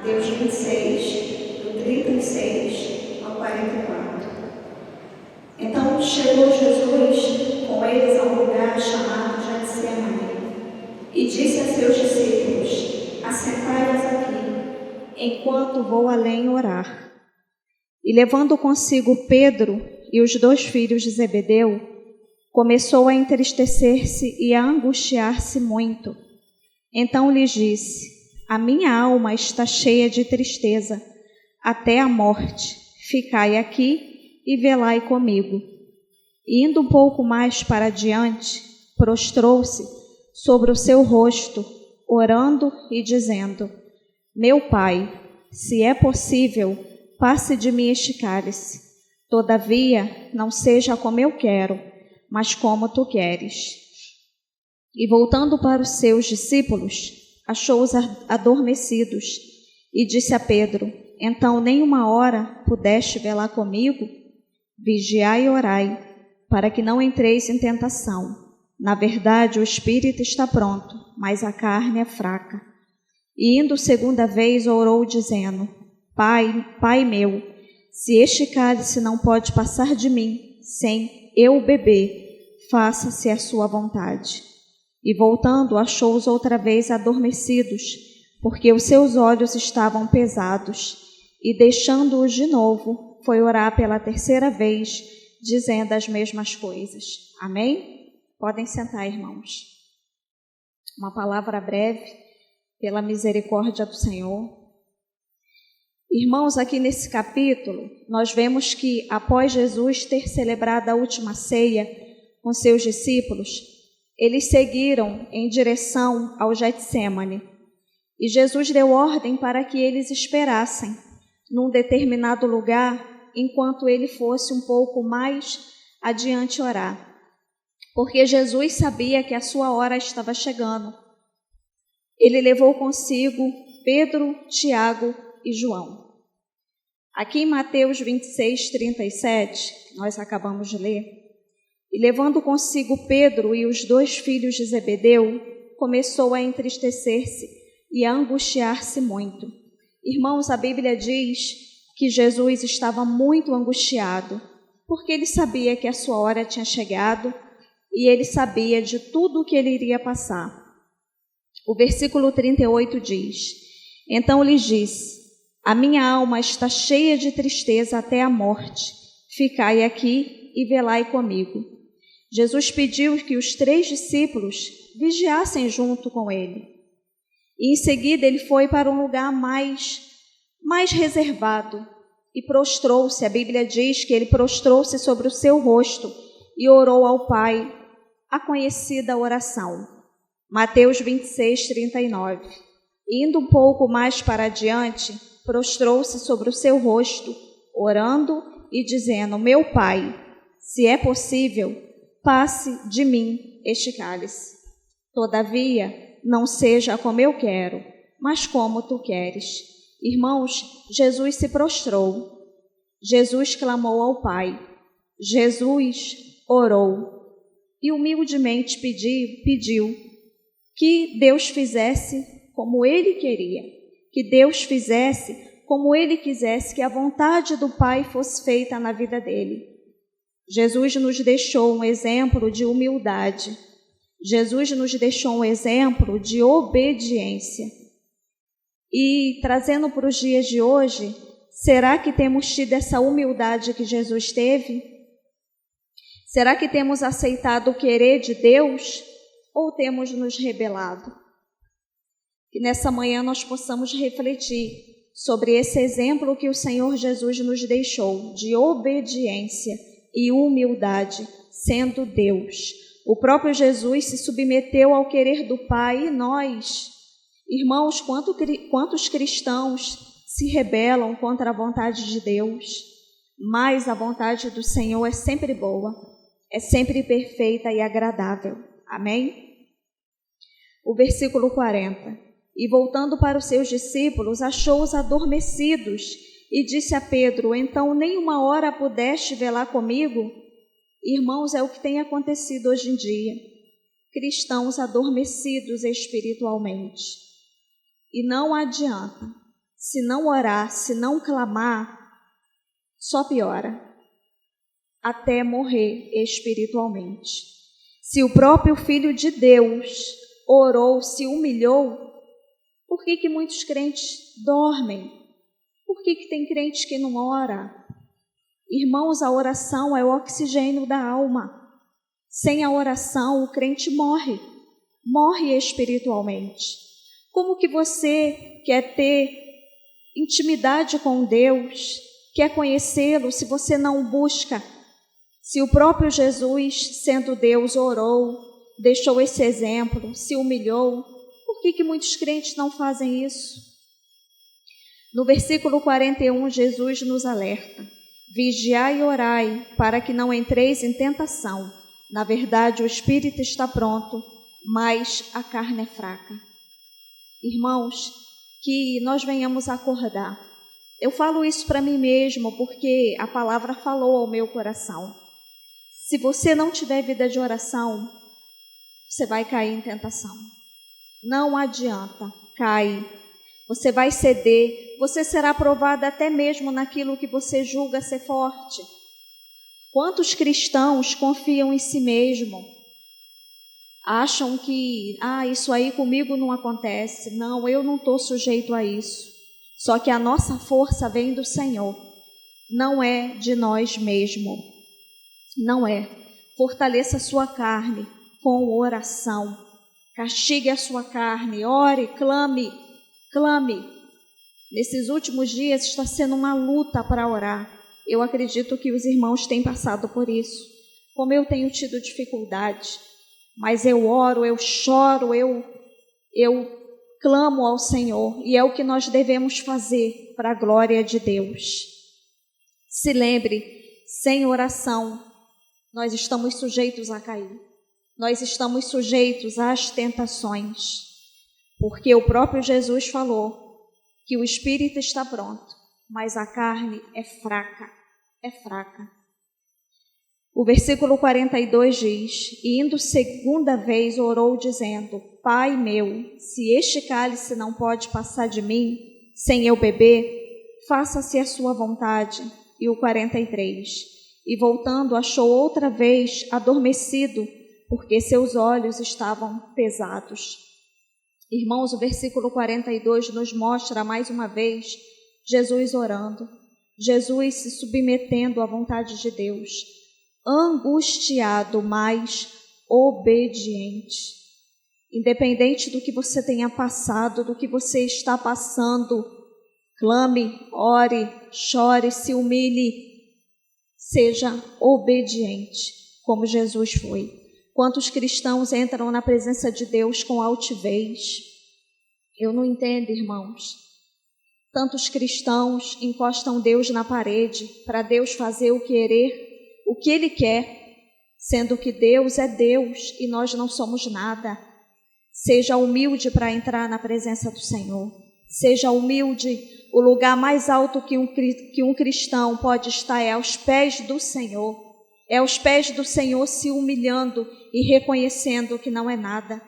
Mateus 26, do 36 ao 44. Então chegou Jesus com eles a um lugar chamado Getsemane e disse a seus discípulos: assentai-vos aqui, enquanto vou além orar. E levando consigo Pedro e os 2 filhos de Zebedeu, começou a entristecer-se e a angustiar-se muito. Então lhes disse: a minha alma está cheia de tristeza, até a morte. Ficai aqui e velai comigo. E indo um pouco mais para adiante, prostrou-se sobre o seu rosto, orando e dizendo: meu Pai, se é possível, passe de mim este cálice. Todavia, não seja como eu quero, mas como tu queres. E voltando para os seus discípulos, achou-os adormecidos, e disse a Pedro: então nem uma hora pudeste velar comigo? Vigiai e orai, para que não entreis em tentação. Na verdade, o espírito está pronto, mas a carne é fraca. E indo segunda vez, orou, dizendo: Pai meu, se este cálice não pode passar de mim, sem eu beber, faça-se a sua vontade. E voltando, achou-os outra vez adormecidos, porque os seus olhos estavam pesados, e deixando-os de novo, foi orar pela 3ª vez, dizendo as mesmas coisas. Amém? Podem sentar, irmãos. Uma palavra breve, pela misericórdia do Senhor. Irmãos, aqui nesse capítulo, nós vemos que após Jesus ter celebrado a última ceia com seus discípulos, eles seguiram em direção ao Getsemane. E Jesus deu ordem para que eles esperassem num determinado lugar, enquanto ele fosse um pouco mais adiante orar. Porque Jesus sabia que a sua hora estava chegando. Ele levou consigo Pedro, Tiago e João. Aqui em Mateus 26, 37, que nós acabamos de ler, e levando consigo Pedro e os 2 filhos de Zebedeu, começou a entristecer-se e a angustiar-se muito. Irmãos, a Bíblia diz que Jesus estava muito angustiado, porque ele sabia que a sua hora tinha chegado e ele sabia de tudo o que ele iria passar. O versículo 38 diz: então lhes disse: a minha alma está cheia de tristeza até a morte. Ficai aqui e velai comigo. Jesus pediu que os 3 discípulos vigiassem junto com ele. E em seguida ele foi para um lugar mais reservado e prostrou-se. A Bíblia diz que ele prostrou-se sobre o seu rosto e orou ao Pai a conhecida oração. Mateus 26, 39. Indo um pouco mais para adiante, prostrou-se sobre o seu rosto, orando e dizendo: meu Pai, se é possível, passe de mim este cálice. Todavia, não seja como eu quero, mas como tu queres. Irmãos, Jesus se prostrou. Jesus clamou ao Pai. Jesus orou. E humildemente pediu que Deus fizesse como ele queria. Que Deus fizesse como ele quisesse, que a vontade do Pai fosse feita na vida dele. Jesus nos deixou um exemplo de humildade. Jesus nos deixou um exemplo de obediência. E trazendo para os dias de hoje, será que temos tido essa humildade que Jesus teve? Será que temos aceitado o querer de Deus ou temos nos rebelado? Que nessa manhã nós possamos refletir sobre esse exemplo que o Senhor Jesus nos deixou de obediência e humildade, sendo Deus. O próprio Jesus se submeteu ao querer do Pai e nós, irmãos, quantos cristãos se rebelam contra a vontade de Deus, mas a vontade do Senhor é sempre boa, é sempre perfeita e agradável. Amém? O versículo 40. E voltando para os seus discípulos, achou-os adormecidos e disse a Pedro: então nem uma hora pudeste velar comigo? Irmãos, é o que tem acontecido hoje em dia. Cristãos adormecidos espiritualmente. E não adianta. se não orar, se não clamar, só piora, até morrer espiritualmente. Se o próprio Filho de Deus orou, se humilhou, por que muitos crentes dormem? Por que tem crentes que não oram? Irmãos, a oração é o oxigênio da alma. Sem a oração, o crente morre espiritualmente. Como que você quer ter intimidade com Deus, quer conhecê-lo, se você não o busca? Se o próprio Jesus, sendo Deus, orou, deixou esse exemplo, se humilhou, por que muitos crentes não fazem isso? No versículo 41, Jesus nos alerta: vigiai e orai, para que não entreis em tentação. Na verdade, o espírito está pronto, mas a carne é fraca. Irmãos, que nós venhamos acordar. Eu falo isso para mim mesmo, porque a palavra falou ao meu coração. Se você não tiver vida de oração, você vai cair em tentação. Não adianta, cai. Você vai ceder, você será provado até mesmo naquilo que você julga ser forte. Quantos cristãos confiam em si mesmo? Acham que, isso aí comigo não acontece. Não, eu não estou sujeito a isso. Só que a nossa força vem do Senhor. Não é de nós mesmos. Não é. Fortaleça a sua carne com oração. Castigue a sua carne, ore, clame. Nesses últimos dias está sendo uma luta para orar. Eu acredito que os irmãos têm passado por isso. Como eu tenho tido dificuldade. Mas eu oro, eu choro, eu clamo ao Senhor. E é o que nós devemos fazer para a glória de Deus. Se lembre, sem oração, nós estamos sujeitos a cair. Nós estamos sujeitos às tentações. Porque o próprio Jesus falou que o espírito está pronto, mas a carne é fraca. O versículo 42 diz: e indo segunda vez orou dizendo: Pai meu, se este cálice não pode passar de mim, sem eu beber, faça-se a sua vontade. E o 43: e voltando achou outra vez adormecido, porque seus olhos estavam pesados. Irmãos, o versículo 42 nos mostra mais uma vez Jesus orando, Jesus se submetendo à vontade de Deus, angustiado, mas obediente. Independente do que você tenha passado, do que você está passando, clame, ore, chore, se humilhe, seja obediente, como Jesus foi. Quantos cristãos entram na presença de Deus com altivez? Eu não entendo, irmãos. Tantos cristãos encostam Deus na parede para Deus fazer o que Ele quer, sendo que Deus é Deus e nós não somos nada. Seja humilde para entrar na presença do Senhor. Seja humilde. O lugar mais alto que um cristão pode estar é aos pés do Senhor. É aos pés do Senhor, se humilhando e reconhecendo que não é nada.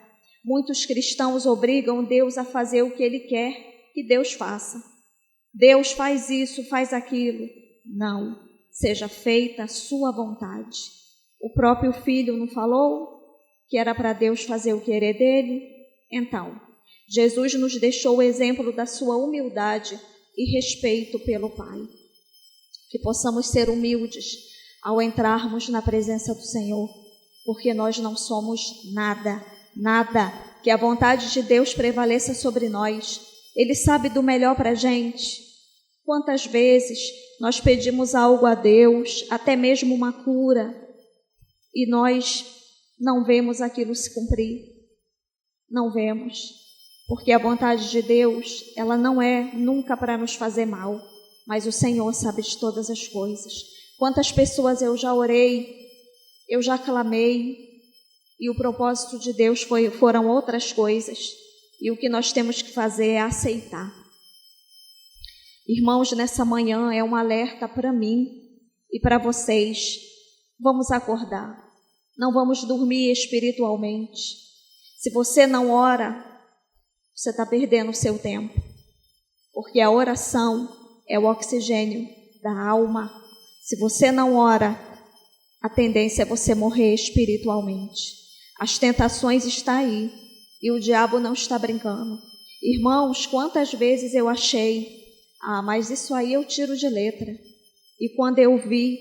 Muitos cristãos obrigam Deus a fazer o que Ele quer que Deus faça. Deus faz isso, faz aquilo. Não, seja feita a sua vontade. O próprio Filho não falou que era para Deus fazer o querer dele? Então, Jesus nos deixou o exemplo da sua humildade e respeito pelo Pai. Que possamos ser humildes ao entrarmos na presença do Senhor, porque nós não somos nada. Que a vontade de Deus prevaleça sobre nós. Ele sabe do melhor para a gente. Quantas vezes nós pedimos algo a Deus, até mesmo uma cura, e nós não vemos aquilo se cumprir. Não vemos, porque a vontade de Deus, ela não é nunca para nos fazer mal, mas o Senhor sabe de todas as coisas. Quantas pessoas eu já orei, eu já clamei, e o propósito de Deus foram outras coisas, e o que nós temos que fazer é aceitar. Irmãos, nessa manhã é um alerta para mim e para vocês. Vamos acordar, não vamos dormir espiritualmente. Se você não ora, você está perdendo o seu tempo. porque a oração é o oxigênio da alma. Se você não ora, a tendência é você morrer espiritualmente. As tentações estão aí e o diabo não está brincando. Irmãos, quantas vezes eu achei, mas isso aí eu tiro de letra. E quando eu vi,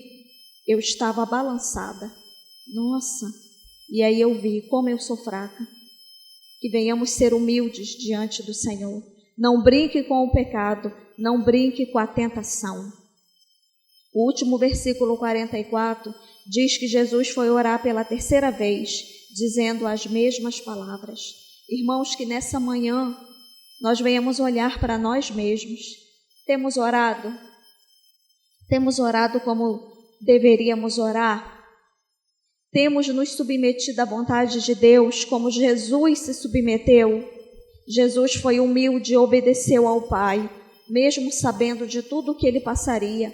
eu estava balançada. Nossa, e aí eu vi como eu sou fraca. Que venhamos ser humildes diante do Senhor. Não brinque com o pecado, não brinque com a tentação. O último versículo 44 diz que Jesus foi orar pela terceira vez, dizendo as mesmas palavras. Irmãos, que nessa manhã nós venhamos olhar para nós mesmos. Temos orado? Temos orado como deveríamos orar? Temos nos submetido à vontade de Deus como Jesus se submeteu? Jesus foi humilde e obedeceu ao Pai, mesmo sabendo de tudo o que ele passaria.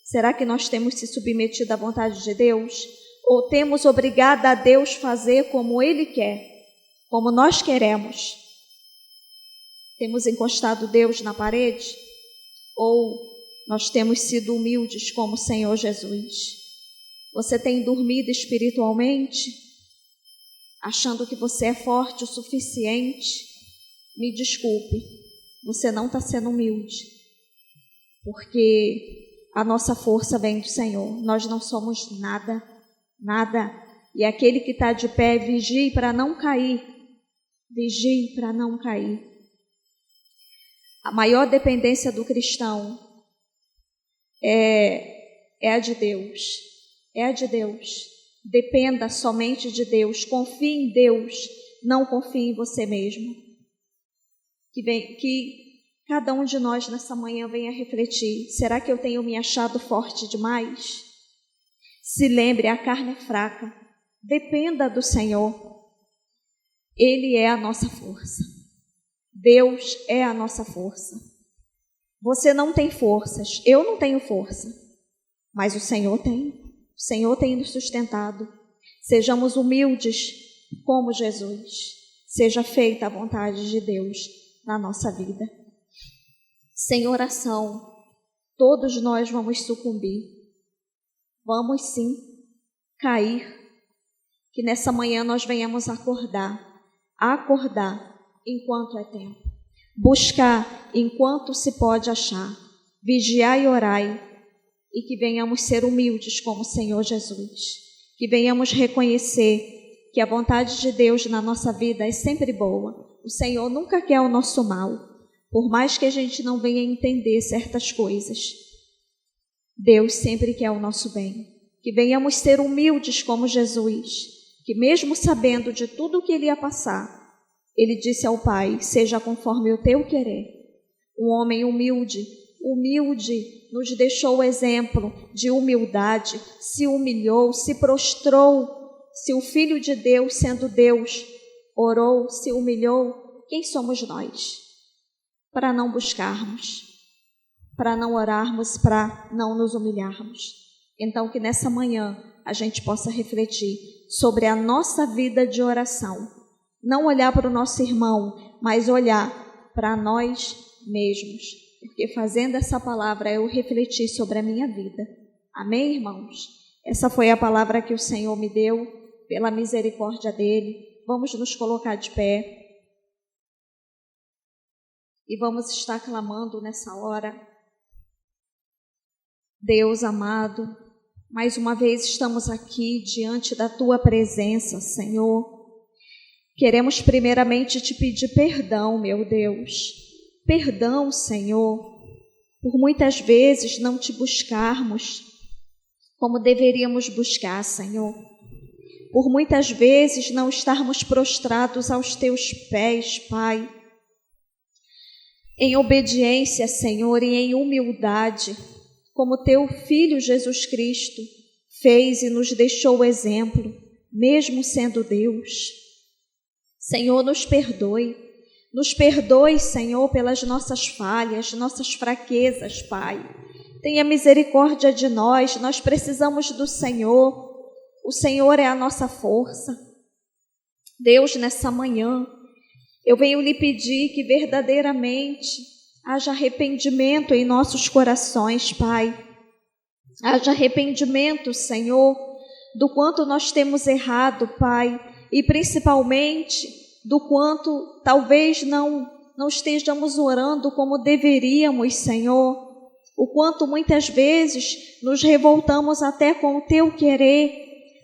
Será que nós temos se submetido à vontade de Deus? Ou temos obrigado a Deus fazer como Ele quer, como nós queremos? Temos encostado Deus na parede? Ou nós temos sido humildes como o Senhor Jesus? Você tem dormido espiritualmente, achando que você é forte o suficiente? Me desculpe, você não está sendo humilde, porque a nossa força vem do Senhor. Nós não somos nada, nada. E aquele que está de pé, vigie para não cair. Vigie para não cair. A maior dependência do cristão é a de Deus. É a de Deus. Dependa somente de Deus. Confie em Deus. Não confie em você mesmo. Que cada um de nós nessa manhã venha refletir. Será que eu tenho me achado forte demais? Se lembre, a carne é fraca. Dependa do Senhor. Ele é a nossa força. Deus é a nossa força. Você não tem forças. Eu não tenho força. Mas o Senhor tem. O Senhor tem nos sustentado. Sejamos humildes como Jesus. Seja feita a vontade de Deus na nossa vida. Sem oração, todos nós vamos sucumbir. Vamos sim cair. Que nessa manhã nós venhamos acordar enquanto é tempo. Buscar enquanto se pode achar. Vigiar e orai. E que venhamos ser humildes como o Senhor Jesus. Que venhamos reconhecer que a vontade de Deus na nossa vida é sempre boa. O Senhor nunca quer o nosso mal, por mais que a gente não venha entender certas coisas. Deus sempre quer o nosso bem. Que venhamos ser humildes como Jesus, que mesmo sabendo de tudo o que ele ia passar, ele disse ao Pai, seja conforme o teu querer. Um homem humilde, nos deixou o exemplo de humildade, se humilhou, se prostrou. Se o Filho de Deus, sendo Deus, orou, se humilhou, quem somos nós? Para não buscarmos, para não orarmos, para não nos humilharmos. Então que nessa manhã a gente possa refletir sobre a nossa vida de oração. Não olhar para o nosso irmão, mas olhar para nós mesmos. Porque fazendo essa palavra eu refleti sobre a minha vida. Amém, irmãos? Essa foi a palavra que o Senhor me deu, pela misericórdia dele. Vamos nos colocar de pé. E vamos estar clamando nessa hora. Deus amado, mais uma vez estamos aqui diante da Tua presença, Senhor. Queremos primeiramente Te pedir perdão, meu Deus. Perdão, Senhor, por muitas vezes não Te buscarmos como deveríamos buscar, Senhor. Por muitas vezes não estarmos prostrados aos Teus pés, Pai. Em obediência, Senhor, e em humildade, como Teu Filho Jesus Cristo fez e nos deixou o exemplo, mesmo sendo Deus. Senhor, nos perdoe. Nos perdoe, Senhor, pelas nossas falhas, nossas fraquezas, Pai. Tenha misericórdia de nós precisamos do Senhor. O Senhor é a nossa força. Deus, nessa manhã, eu venho lhe pedir que verdadeiramente Haja arrependimento em nossos corações, Pai. Haja arrependimento, Senhor, do quanto nós temos errado, Pai, e principalmente do quanto talvez não estejamos orando como deveríamos, Senhor. O quanto muitas vezes nos revoltamos até com o Teu querer,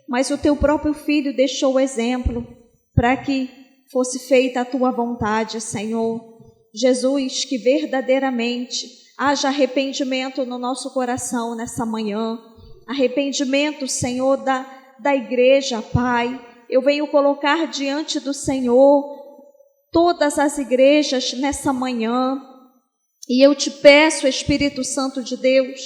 mas o Teu próprio Filho deixou o exemplo para que fosse feita a Tua vontade, Senhor. Jesus, que verdadeiramente haja arrependimento no nosso coração nessa manhã. Arrependimento, Senhor, da igreja, Pai. Eu venho colocar diante do Senhor todas as igrejas nessa manhã. E eu te peço, Espírito Santo de Deus,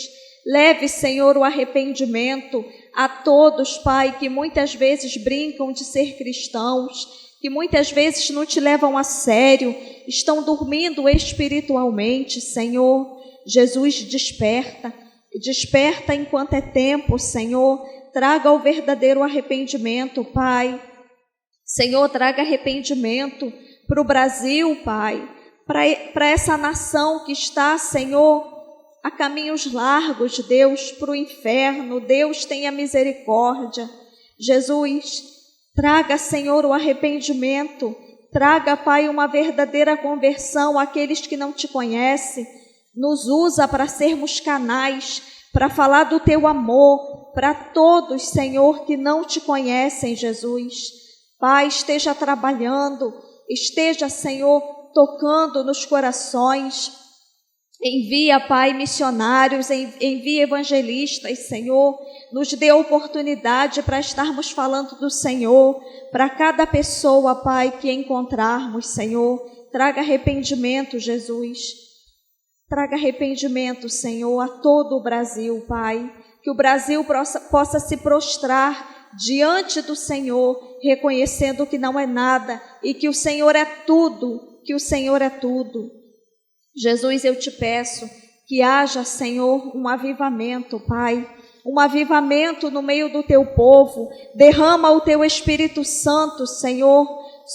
leve, Senhor, o arrependimento a todos, Pai, que muitas vezes brincam de ser cristãos, que muitas vezes não te levam a sério, estão dormindo espiritualmente, Senhor. Jesus, desperta enquanto é tempo, Senhor. Traga o verdadeiro arrependimento, Pai. Senhor, traga arrependimento para o Brasil, Pai, para essa nação que está, Senhor, a caminhos largos, Deus, para o inferno. Deus, tenha misericórdia. Jesus, traga, Senhor, o arrependimento. Traga, Pai, uma verdadeira conversão àqueles que não te conhecem. Nos usa para sermos canais, para falar do Teu amor para todos, Senhor, que não te conhecem, Jesus. Pai, esteja trabalhando, esteja, Senhor, tocando nos corações. Envia, Pai, missionários, envia evangelistas, Senhor. Nos dê oportunidade para estarmos falando do Senhor para cada pessoa, Pai, que encontrarmos, Senhor. Traga arrependimento, Jesus. Traga arrependimento, Senhor, a todo o Brasil, Pai. Que o Brasil possa se prostrar diante do Senhor, reconhecendo que não é nada e que o Senhor é tudo, que o Senhor é tudo. Jesus, eu te peço que haja, Senhor, um avivamento, Pai, um avivamento no meio do Teu povo. Derrama o Teu Espírito Santo, Senhor,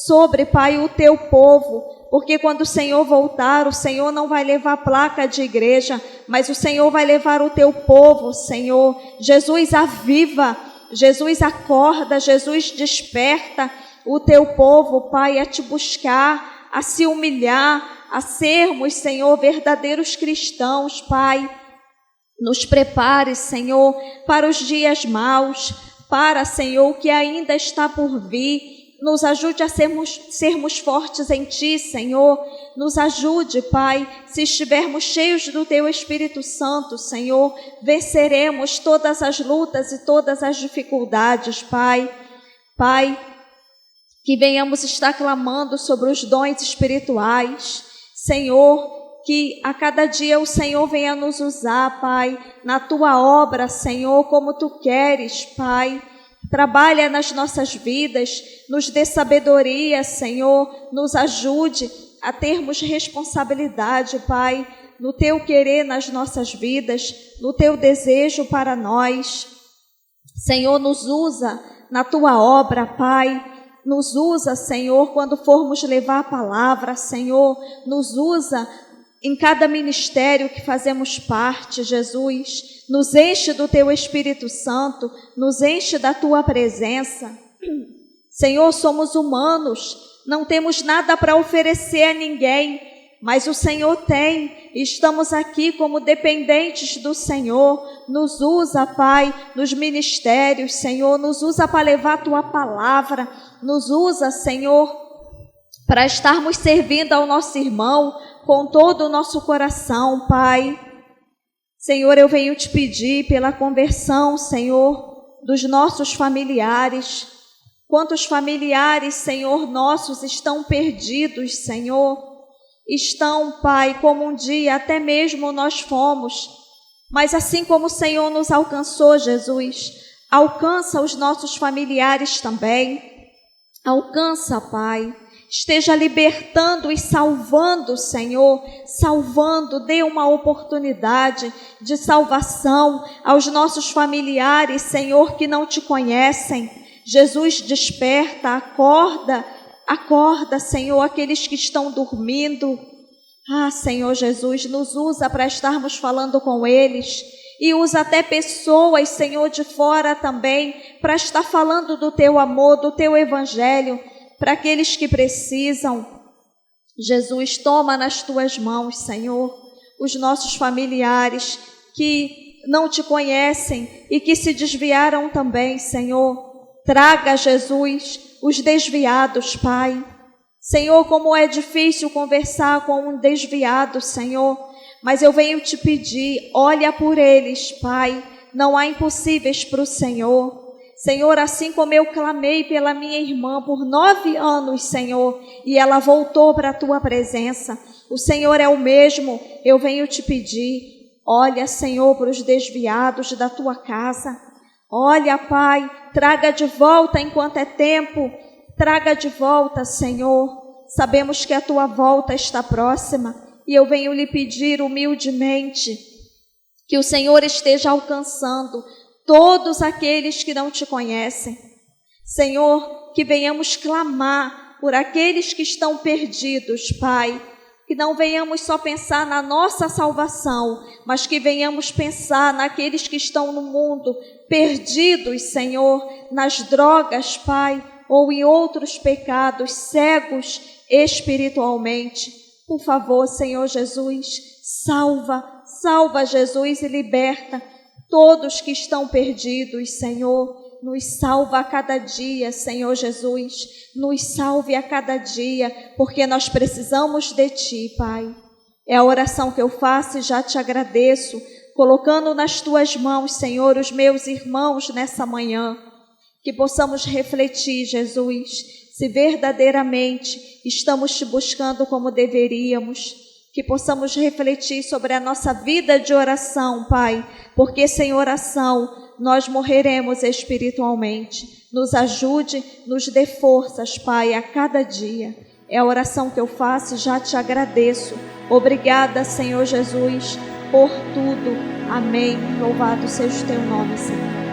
sobre, Pai, o Teu povo, porque quando o Senhor voltar, o Senhor não vai levar placa de igreja, mas o Senhor vai levar o Teu povo, Senhor. Jesus, aviva, Jesus, acorda, Jesus, desperta o Teu povo, Pai, a te buscar, a se humilhar, a sermos, Senhor, verdadeiros cristãos, Pai. Nos prepare, Senhor, para os dias maus, para, Senhor, o que ainda está por vir. Nos ajude a sermos fortes em Ti, Senhor. Nos ajude, Pai, se estivermos cheios do Teu Espírito Santo, Senhor, venceremos todas as lutas e todas as dificuldades, Pai. Pai, que venhamos estar clamando sobre os dons espirituais, Senhor, que a cada dia o Senhor venha nos usar, Pai, na Tua obra, Senhor, como Tu queres, Pai. Trabalha nas nossas vidas, nos dê sabedoria, Senhor, nos ajude a termos responsabilidade, Pai, no Teu querer nas nossas vidas, no Teu desejo para nós. Senhor, nos usa na Tua obra, Pai. Nos usa, Senhor, quando formos levar a palavra, Senhor. Nos usa em cada ministério que fazemos parte, Jesus. Nos enche do Teu Espírito Santo, nos enche da Tua presença. Senhor, somos humanos, não temos nada para oferecer a ninguém, mas o Senhor tem. Estamos aqui como dependentes do Senhor. Nos usa, Pai, nos ministérios, Senhor. Nos usa para levar a Tua palavra. Nos usa, Senhor, para estarmos servindo ao nosso irmão com todo o nosso coração, Pai. Senhor, eu venho te pedir pela conversão, Senhor, dos nossos familiares. Quantos familiares, Senhor, nossos estão perdidos, Senhor. Estão, Pai, como um dia até mesmo nós fomos. Mas assim como o Senhor nos alcançou, Jesus, alcança os nossos familiares também. Alcança, Pai. Esteja libertando e salvando, Senhor, salvando, dê uma oportunidade de salvação aos nossos familiares, Senhor, que não te conhecem. Jesus, desperta, acorda, Senhor, aqueles que estão dormindo. Senhor Jesus, nos usa para estarmos falando com eles e usa até pessoas, Senhor, de fora também, para estar falando do Teu amor, do Teu evangelho, para aqueles que precisam. Jesus, toma nas Tuas mãos, Senhor, os nossos familiares que não Te conhecem e que se desviaram também, Senhor. Traga, Jesus, os desviados, Pai. Senhor, como é difícil conversar com um desviado, Senhor, mas eu venho Te pedir, olha por eles, Pai, não há impossíveis para o Senhor. Senhor, assim como eu clamei pela minha irmã por 9 anos, Senhor, e ela voltou para a Tua presença, o Senhor é o mesmo, eu venho Te pedir, olha, Senhor, para os desviados da Tua casa, olha, Pai, traga de volta enquanto é tempo, traga de volta, Senhor, sabemos que a Tua volta está próxima, e eu venho lhe pedir humildemente, que o Senhor esteja alcançando todos aqueles que não Te conhecem. Senhor, que venhamos clamar por aqueles que estão perdidos, Pai. Que não venhamos só pensar na nossa salvação, mas que venhamos pensar naqueles que estão no mundo perdidos, Senhor, nas drogas, Pai, ou em outros pecados, cegos espiritualmente. Por favor, Senhor Jesus, salva Jesus e liberta todos que estão perdidos, Senhor. Nos salva a cada dia, Senhor Jesus. Nos salve a cada dia, porque nós precisamos de Ti, Pai. É a oração que eu faço e já Te agradeço, colocando nas Tuas mãos, Senhor, os meus irmãos nessa manhã. Que possamos refletir, Jesus, se verdadeiramente estamos Te buscando como deveríamos. Que possamos refletir sobre a nossa vida de oração, Pai, porque sem oração nós morreremos espiritualmente. Nos ajude, nos dê forças, Pai, a cada dia. É a oração que eu faço e já Te agradeço. Obrigada, Senhor Jesus, por tudo. Amém. Louvado seja o Teu nome, Senhor.